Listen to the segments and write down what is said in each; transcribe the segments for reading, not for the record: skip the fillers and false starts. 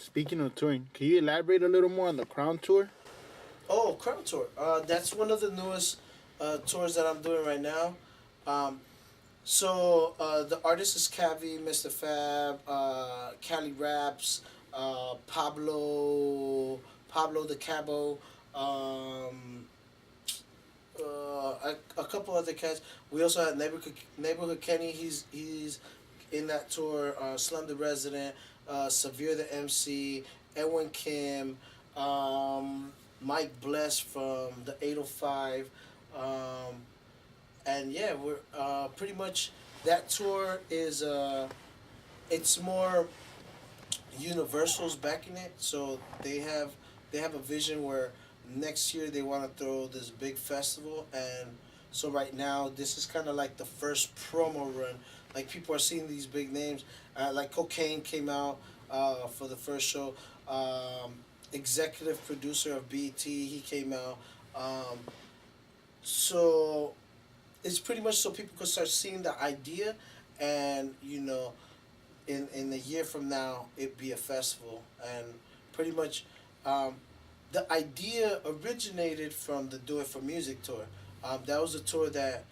Speaking of touring, can you elaborate a little more on the Crown Tour? Oh, Crown Tour. That's one of the newest tours that I'm doing right now. Um, the artist is Cavi, Mr. Fab, Cali Raps, Pablo the Cabo, um, a couple other cats. We also have Neighborhood Kenny. He's in that tour. Slum the Resident, Severe the MC, Edwin Kim, um, Mike Bless from the 805, and yeah, we're pretty much that tour is it's more Universal's backing it, so they have a vision where next year they want to throw this big festival, and so right now this is kind of like the first promo run. Like people are seeing these big names, like Cocaine came out for the first show. Executive producer of BT, he came out. So it's pretty much so people could start seeing the idea, and in a year from now it be a festival. And pretty much um, the idea originated from the Do It for Music tour. That was a tour that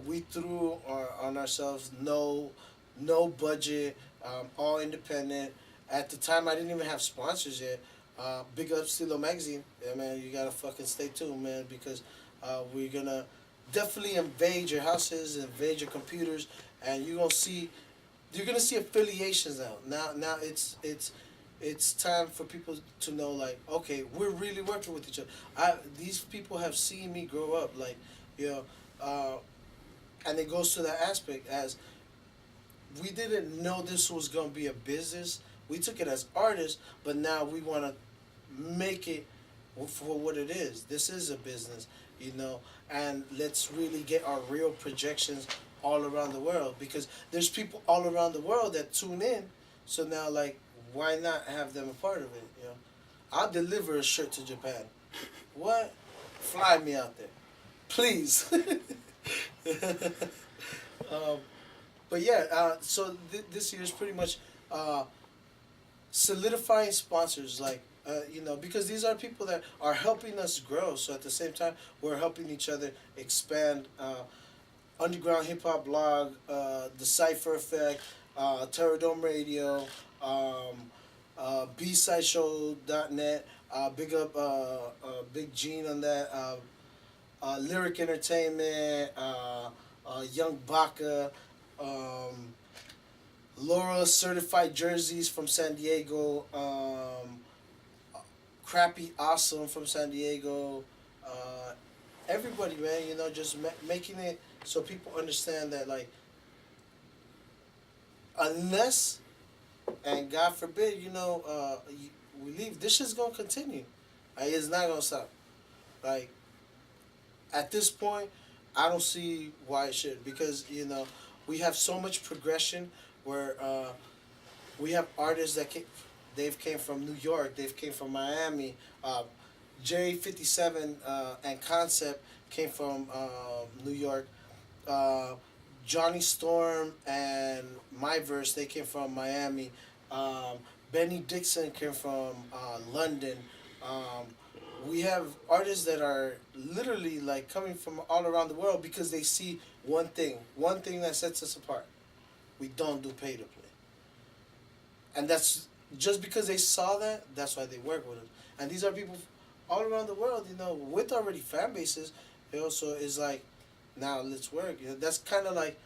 we threw on ourselves. No budget, all independent. At the time I didn't even have sponsors yet. Big up Steelo Magazine. Yeah, man, you gotta fucking stay tuned, man, because we're gonna definitely invade your houses, invade your computers, and you're gonna see affiliations now. Now it's time for people to know, like, okay, we're really working with each other. These people have seen me grow up, like, you know, uh, and it goes to that aspect as we didn't know this was gonna be a business. We took it as artists, but now we want to make it for what it is. This is a business, and let's really get our real projections all around the world, because there's people all around the world that tune in. So now, like, why not have them a part of it? I'll deliver a shirt to Japan. What? Fly me out there, please. um, but yeah, this year is pretty much uh, solidifying sponsors, like, because these are people that are helping us grow. So at the same time, we're helping each other expand. Underground Hip Hop Blog, the Cipher Effect, Terror Dome Radio, BSideshow.net. Big up Big Gene on that. Lyric Entertainment, Young Baka, um, Laura Certified Jerseys from San Diego, Crappy Awesome from San Diego. Everybody, man, just making it so people understand that, like, unless, and God forbid, we leave, this shit's gonna continue. Like, it's not gonna stop. Like, at this point, I don't see why it should, because we have so much progression where we have artists that they've came from New York, they've came from Miami. J57 and Concept came from New York. Uh, Johnny Storm and My Verse, they came from Miami. Benny Dixon came from London. Um, we have artists that are literally, like, coming from all around the world because they see one thing that sets us apart. We don't do pay to play, and that's just because they saw that. That's why they work with us. And these are people all around the world, with already fan bases. So it's like, now let's work. That's kind of like,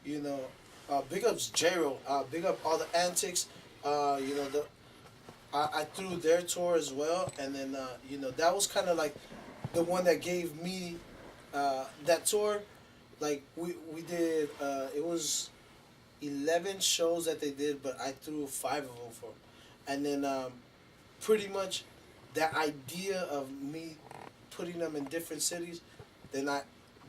big ups Jero. Big up all the antics. I threw their tour as well, and then that was kind of like the one that gave me that tour. Like, we did. It was 11 shows that they did, but I threw 5 of them for them. And then pretty much that idea of me putting them in different cities, then I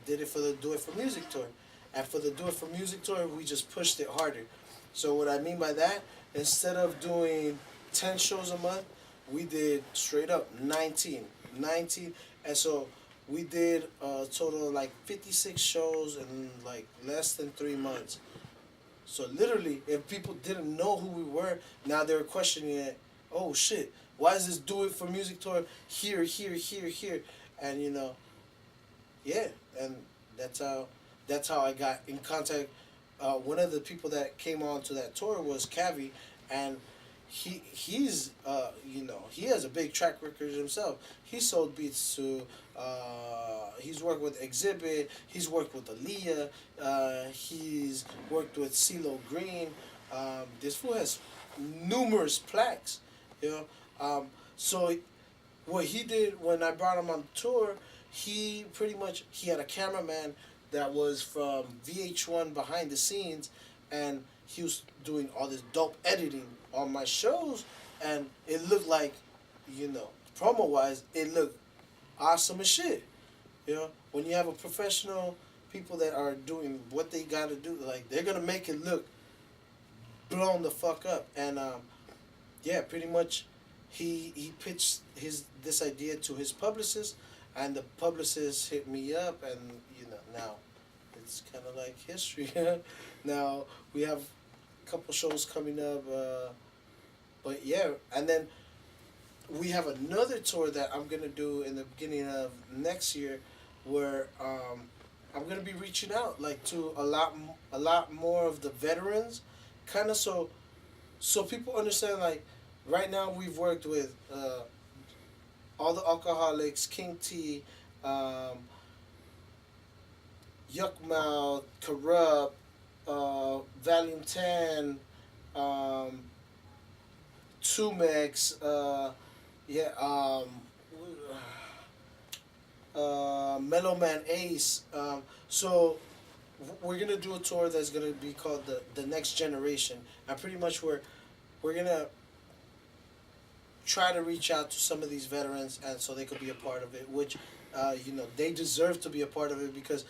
did it for the Do It for Music tour. And for the Do It for Music tour, we just pushed it harder. So what I mean by that, instead of doing 10 shows a month, we did straight up 19. 19. And so we did a total of like 56 shows in like less than 3 months. So literally, if people didn't know who we were, now they're questioning it. oh shit, why is this Do It for Music tour here, here, here, here, and yeah, and that's how that's how I got in contact. One of the people that came on to that tour was Cavi, and he's he has a big track record himself. He sold beats to he's worked with Exhibit, he's worked with Aaliyah, he's worked with CeeLo Green. This fool has numerous plaques, you know. So what he did when I brought him on tour, he pretty much he had a cameraman that was from VH1 behind the scenes, and he was doing all this dope editing on my shows, and it looked like, promo wise, it looked awesome as shit. When you have a professional people that are doing what they got to do, like they're gonna make it look blown the fuck up, and yeah, pretty much he pitched his this idea to his publicist, and the publicist hit me up, and now it's kind of like history. Now we have a couple shows coming up, but yeah, and then we have another tour that I'm gonna do in the beginning of next year, where I'm gonna be reaching out like to a lot more of the veterans, kind of so people understand, like right now we've worked with all the alcoholics, King T, Yuckmouth, Corrupt, Valium 10, Tumex, yeah, Mellow Man Ace. So we're gonna do a tour that's gonna be called the Next Generation, and pretty much we're gonna try to reach out to some of these veterans, and so they could be a part of it, which they deserve to be a part of it, because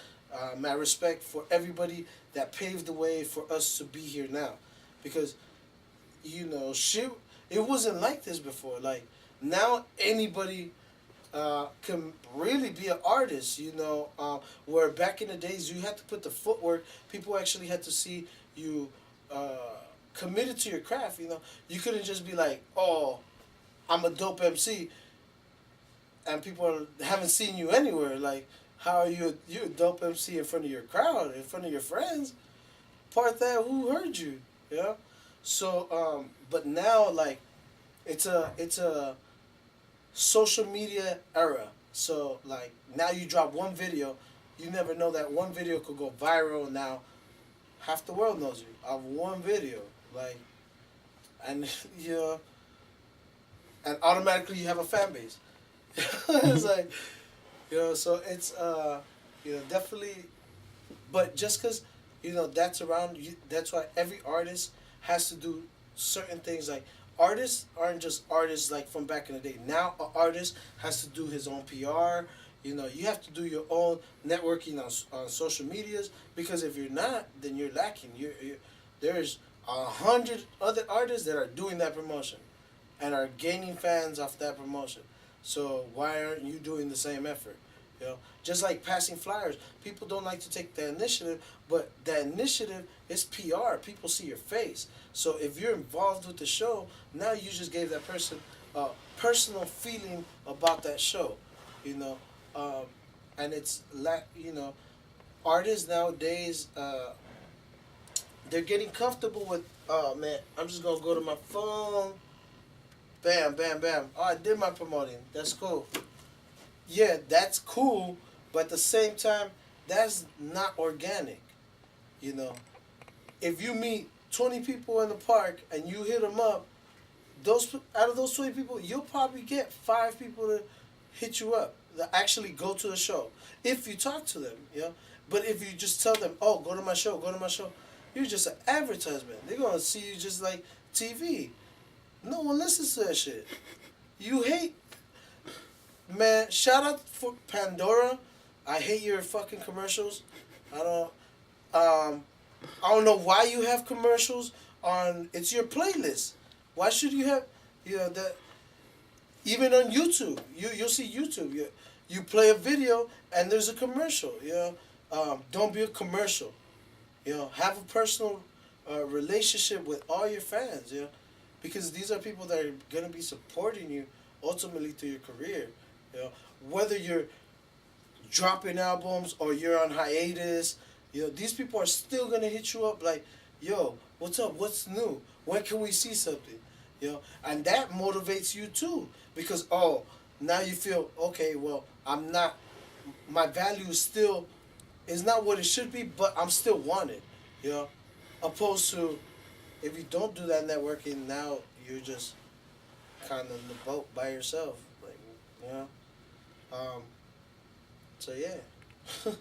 my respect for everybody that paved the way for us to be here now, because shit, it wasn't like this before. Like now anybody can really be an artist, where back in the days you had to put the footwork. People actually had to see you committed to your craft. You couldn't just be like, oh, I'm a dope MC, and people haven't seen you anywhere. Like, how are you a dope MC in front of your crowd, in front of your friends? Part that, who heard you? Yeah. So, but now, like, it's a social media era. So, like, now you drop one video, you never know that one video could go viral. Now half the world knows you of one video, like, and and automatically you have a fan base. It's like, so it's definitely, but just because that's around you, that's why every artist has to do certain things. Like, artists aren't just artists like from back in the day. Now an artist has to do his own PR. You have to do your own networking on social medias, because if you're not, then you're lacking. There's 100 other artists that are doing that promotion and are gaining fans off that promotion. So why aren't you doing the same effort? Just like passing flyers, people don't like to take the initiative, but that initiative is PR. People see your face. So if you're involved with the show, now you just gave that person a personal feeling about that show, and it's like, artists nowadays, they're getting comfortable with, oh man, I'm just gonna go to my phone, bam, bam, bam. Oh, I did my promoting. That's cool. Yeah, that's cool, but at the same time, that's not organic. If you meet 20 people in the park and you hit them up, out of those 20 people, you'll probably get 5 people to hit you up that actually go to the show. If you talk to them, But if you just tell them, oh, go to my show, you're just an advertisement. They're gonna see you just like TV. No one listens to that shit. You hate, man. Shout out for Pandora. I hate your fucking commercials. I don't know why you have commercials on. It's your playlist. Why should you have, that? Even on YouTube, you'll see YouTube. You play a video and there's a commercial. Don't be a commercial. Have a personal relationship with all your fans. because these are people that are gonna be supporting you ultimately through your career. You know, whether you're dropping albums or you're on hiatus, these people are still gonna hit you up like, yo, what's up? What's new? When can we see something? And that motivates you too because now you feel okay. Well, I'm not. My value is not what it should be, but I'm still wanted. You know, opposed to if you don't do that networking, now you're just kind of in the boat by yourself. Like, you know. Um, so yeah.